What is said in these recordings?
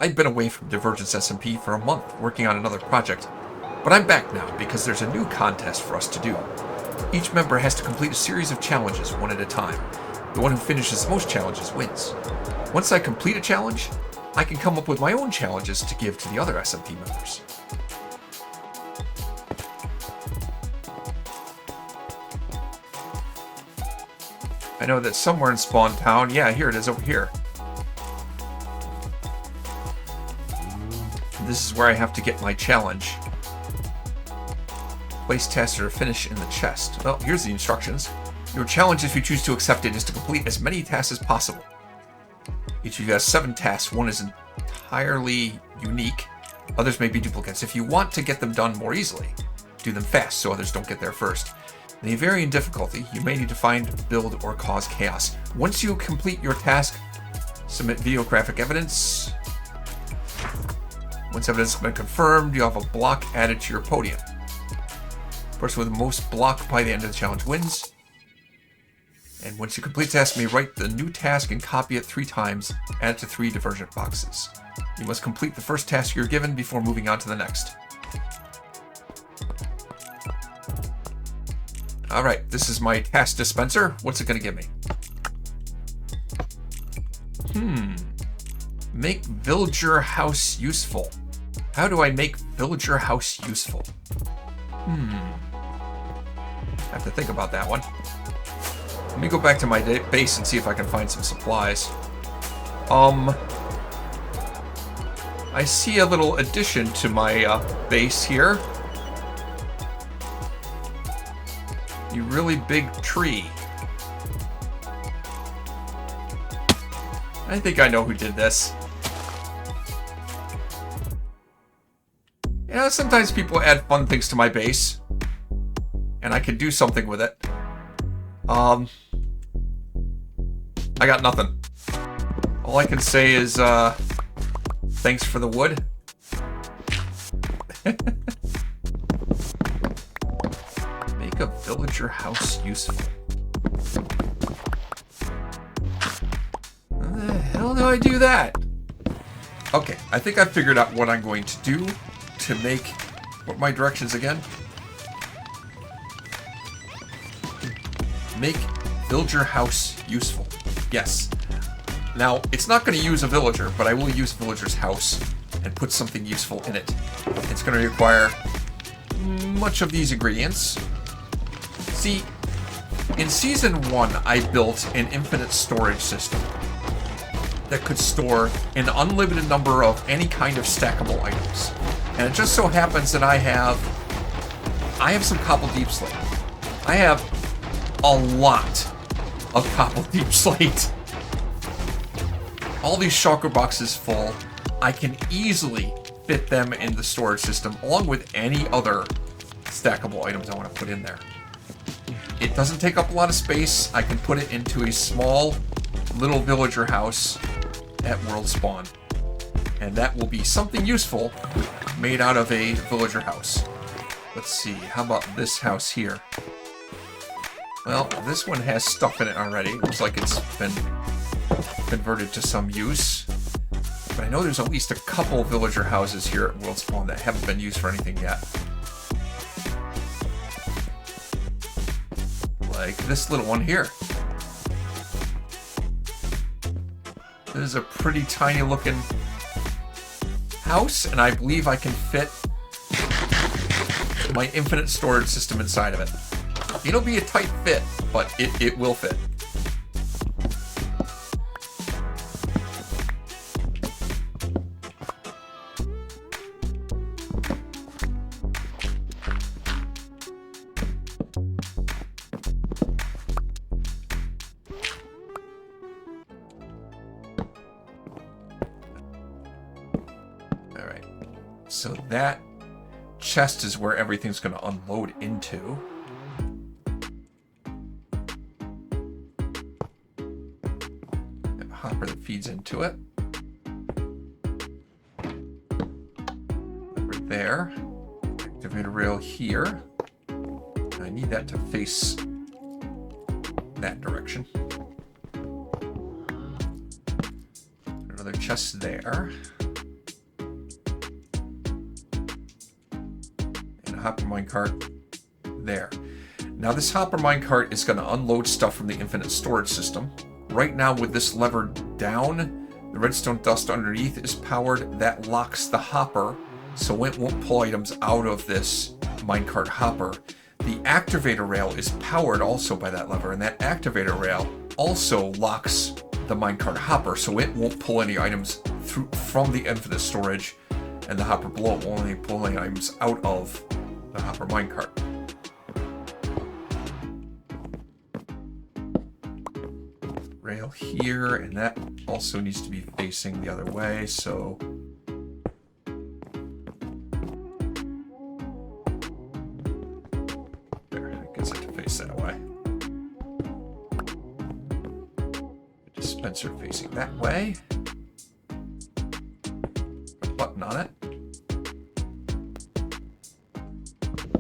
I'd been away from Divergence SMP for a month working on another project, but I'm back now because there's a new contest for us to do. Each member has to complete a series of challenges one at a time. The one who finishes the most challenges wins. Once I complete a challenge, I can come up with my own challenges to give to the other SMP members. I know that somewhere in Spawn Town, yeah, here it is over here. This is where I have to get my challenge. Place tasks to finish in the chest. Well, here's the instructions. Your challenge, if you choose to accept it, is to complete as many tasks as possible. Each of you has 7 tasks. One is entirely unique. Others may be duplicates. If you want to get them done more easily, do them fast so others don't get there first. They vary in difficulty. You may need to find, build, or cause chaos. Once you complete your task, submit videographic evidence. Once evidence has been confirmed, you have a block added to your podium. The person with the most block by the end of the challenge wins. And once you complete the task, you may write the new task and copy it 3 times, add it to 3 divergent boxes. You must complete the first task you're given before moving on to the next. Alright, this is my task dispenser. What's it going to give me? Make villager house useful. How do I make villager house useful? I have to think about that one. Let me go back to my base and see if I can find some supplies. I see a little addition to my base here. A really big tree. I think I know who did this. Yeah, sometimes people add fun things to my base, and I can do something with it. I got nothing. All I can say is, thanks for the wood. Make a villager house useful. How the hell do I do that? Okay, I think I figured out what I'm going to do to make... What are my directions again? Make villager house useful. Yes. Now, it's not going to use a villager, but I will use villager's house and put something useful in it. It's going to require much of these ingredients. See, in Season 1, I built an infinite storage system that could store an unlimited number of any kind of stackable items. And it just so happens that I have some cobble deep slate. I have a lot of cobble deep slate. All these shulker boxes full. I can easily fit them in the storage system along with any other stackable items I want to put in there. It doesn't take up a lot of space. I can put it into a small little villager house at world spawn. And that will be something useful made out of a villager house. Let's see, how about this house here? Well, this one has stuff in it already. Looks like it's been converted to some use. But I know there's at least a couple villager houses here at world spawn that haven't been used for anything yet. Like this little one here. This is a pretty tiny looking house, and I believe I can fit my infinite storage system inside of it. It'll be a tight fit, but it will fit. So that chest is where everything's going to unload into. And a hopper that feeds into it. Over there. Activator rail here. I need that to face that direction. Another chest there. hopper minecart there. Now this hopper minecart is going to unload stuff from the infinite storage system. Right now with this lever down, the redstone dust underneath is powered. That locks the hopper, so it won't pull items out of this minecart hopper. The activator rail is powered also by that lever, and that activator rail also locks the minecart hopper, so it won't pull any items through from the infinite storage, and the hopper below will only pull any items out of the hopper minecart. Rail here, and that also needs to be facing the other way, so there, I guess I have to face that way. Dispenser facing that way. Put a button on it.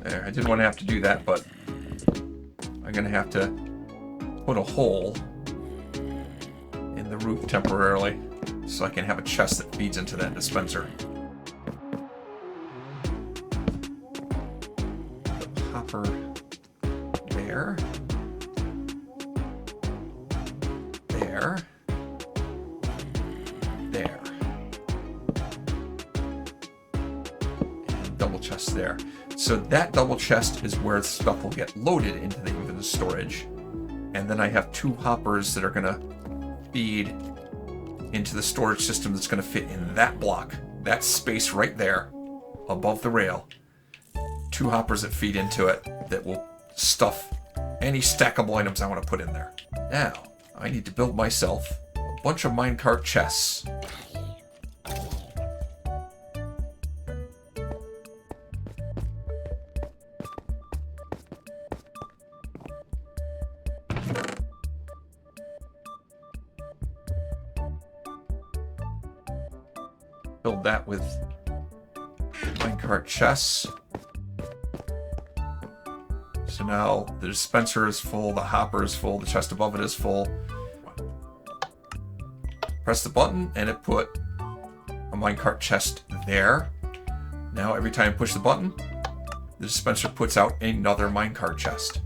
There, I didn't want to have to do that, but I'm going to have to put a hole in the roof temporarily so I can have a chest that feeds into that dispenser. The hopper there. There. There. And double chest there. So that double chest is where stuff will get loaded into the infinite storage. And then I have two hoppers that are going to feed into the storage system that's going to fit in that block. That space right there above the rail. Two hoppers that feed into it that will stuff any stackable items I want to put in there. Now, I need to build myself a bunch of minecart chests. Build that with minecart chests. So now the dispenser is full, the hopper is full, the chest above it is full. Press the button and it put a minecart chest there. Now every time I push the button, the dispenser puts out another minecart chest.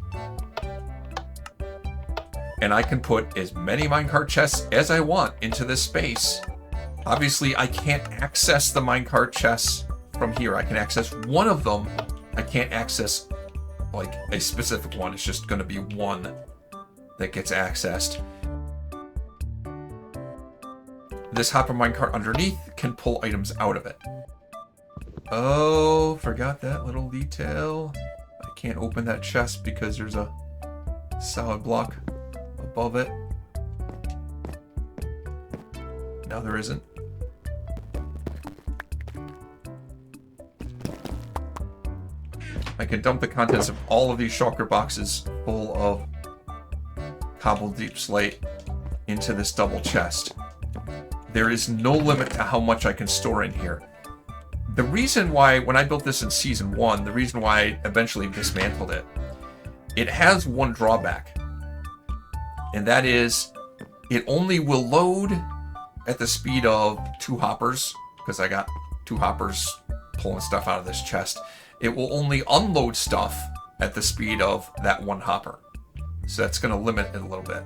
And I can put as many minecart chests as I want into this space. Obviously, I can't access the minecart chests from here. I can access one of them. I can't access like a specific one. It's just going to be one that gets accessed. This hopper minecart underneath can pull items out of it. Oh, forgot that little detail. I can't open that chest because there's a solid block above it. Now there isn't. I can dump the contents of all of these shulker boxes full of cobbled deep slate into this double chest. There is no limit to how much I can store in here. The reason why, when I built this in Season 1, the reason why I eventually dismantled it, it has one drawback. And that is, it only will load at the speed of 2 hoppers, because I got 2 hoppers pulling stuff out of this chest. It will only unload stuff at the speed of that 1 hopper. So that's going to limit it a little bit.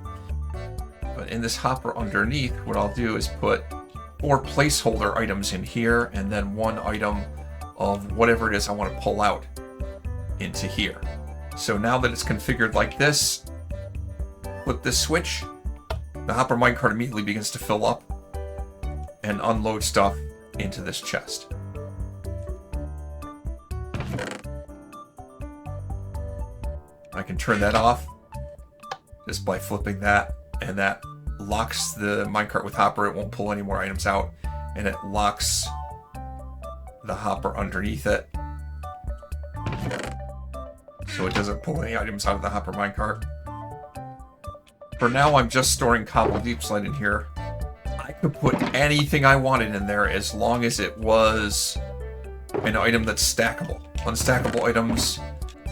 But in this hopper underneath, what I'll do is put 4 placeholder items in here, and then 1 item of whatever it is I want to pull out into here. So now that it's configured like this, flip this switch, the hopper minecart immediately begins to fill up and unload stuff into this chest. I can turn that off just by flipping that, and that locks the minecart with hopper. It won't pull any more items out, and it locks the hopper underneath it, so it doesn't pull any items out of the hopper minecart. For now, I'm just storing cobble deep slate in here. I could put anything I wanted in there as long as it was an item that's stackable. Unstackable items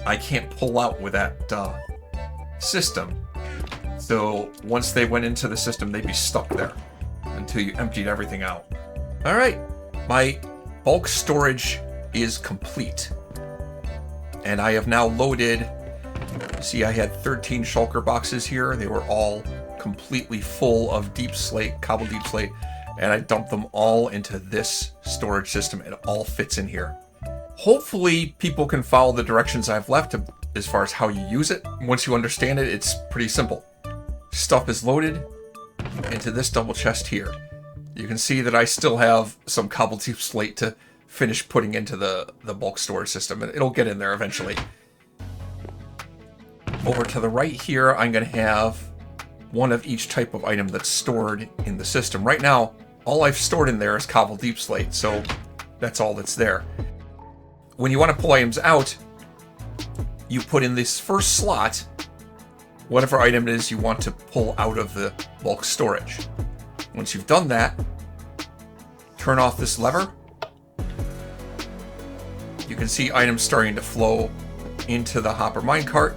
I can't pull out with that system. So once they went into the system, they'd be stuck there until you emptied everything out. All right, my bulk storage is complete. and I have now loaded, you see I had 13 shulker boxes here. They were all completely full of deep slate, cobbled deep slate, and I dumped them all into this storage system. It all fits in here. Hopefully people can follow the directions I've left as far as how you use it. Once you understand it, it's pretty simple. Stuff is loaded into this double chest here. You can see that I still have some cobbled deep slate to finish putting into the bulk storage system, and it'll get in there eventually. Over to the right here, I'm going to have one of each type of item that's stored in the system. Right now, all I've stored in there is cobbled deep slate, so that's all that's there. When you want to pull items out, you put in this first slot whatever item it is you want to pull out of the bulk storage. Once you've done that, turn off this lever. You can see items starting to flow into the hopper minecart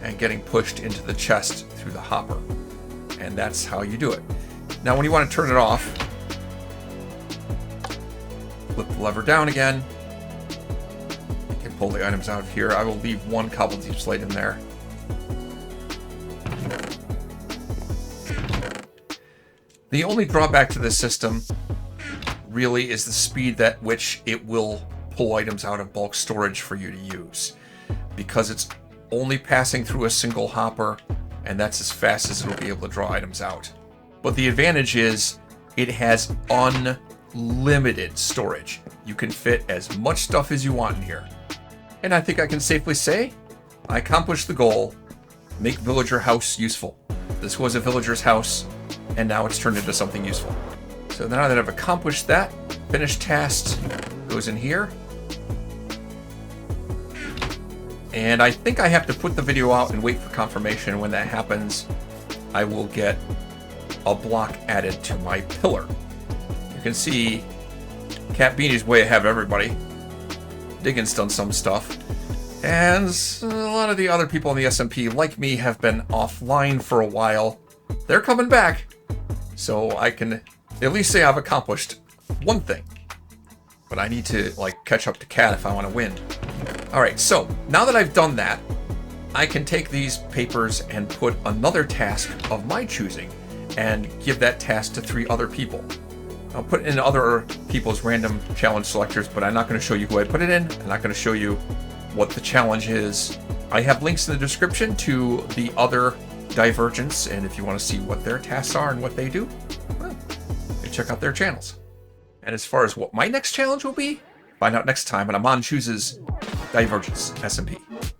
and getting pushed into the chest through the hopper. And that's how you do it. Now when you want to turn it off, flip the lever down again. You can pull the items out of here. I will leave one cobbled deep slate in there. The only drawback to this system really is the speed at which it will pull items out of bulk storage for you to use. Because it's only passing through a single hopper, and that's as fast as it'll be able to draw items out. But the advantage is it has unlimited storage. You can fit as much stuff as you want in here. And I think I can safely say I accomplished the goal: make villager house useful. This was a villager's house, and now it's turned into something useful. So now that I've accomplished that, finished task goes in here. And I think I have to put the video out and wait for confirmation. When that happens, I will get a block added to my pillar. You can see KatBeanie's way ahead of everybody. Diggin's done some stuff. And a lot of the other people in the SMP, like me, have been offline for a while. They're coming back. So I can at least say I've accomplished one thing. But I need to catch up to Kat if I want to win. Alright, so now that I've done that, I can take these papers and put another task of my choosing and give that task to 3 other people. I'll put in other people's random challenge selectors, but I'm not going to show you who I put it in. I'm not going to show you what the challenge is. I have links in the description to the other Divergence, and if you want to see what their tasks are and what they do, well, you check out their channels. And as far as what my next challenge will be, find out next time on Amon Chooses Divergence SMP.